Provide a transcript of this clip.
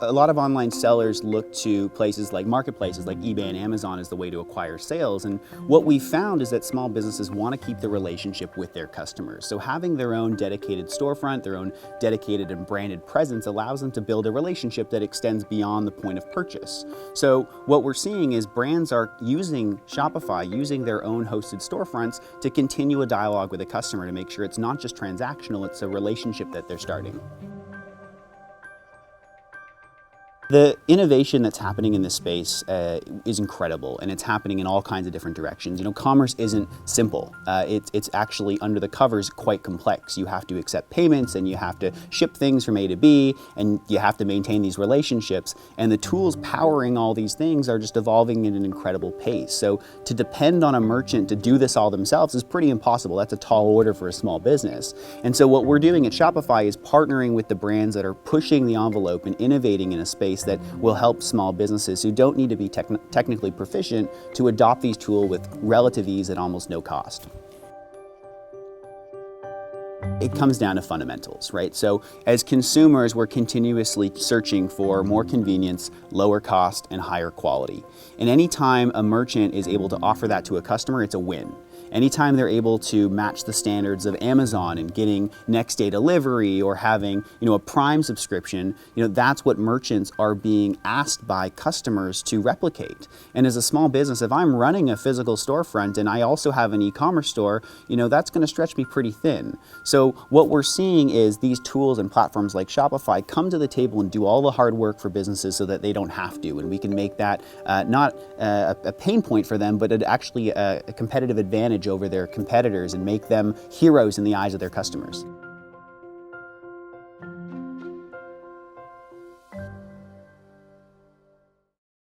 a lot of online sellers look to places like marketplaces like eBay and Amazon as the way to acquire sales. And what we found is that small businesses want to keep the relationship with their customers. So having their own dedicated storefront, their own dedicated and branded presence allows them to build a relationship that extends beyond the point of purchase. So what we're seeing is brands are using Shopify, using their own hosted storefronts to continue a dialogue with a customer to make sure it's not just transactional, it's a relationship that they're starting. The innovation that's happening in this space is incredible, and it's happening in all kinds of different directions. Commerce isn't simple. It's actually under the covers quite complex. You have to accept payments, and you have to ship things from A to B, and you have to maintain these relationships. And the tools powering all these things are just evolving at an incredible pace. So to depend on a merchant to do this all themselves is pretty impossible. That's a tall order for a small business. And so what we're doing at Shopify is partnering with the brands that are pushing the envelope and innovating in a space that will help small businesses who don't need to be technically proficient to adopt these tools with relative ease at almost no cost. It comes down to fundamentals, right? So as consumers, we're continuously searching for more convenience, lower cost, and higher quality. And anytime a merchant is able to offer that to a customer, it's a win. Anytime they're able to match the standards of Amazon and getting next day delivery or having, a Prime subscription, that's what merchants are being asked by customers to replicate. And as a small business, if I'm running a physical storefront and I also have an e-commerce store, that's going to stretch me pretty thin. So what we're seeing is these tools and platforms like Shopify come to the table and do all the hard work for businesses so that they don't have to. And we can make that not a pain point for them, but actually a competitive advantage over their competitors and make them heroes in the eyes of their customers.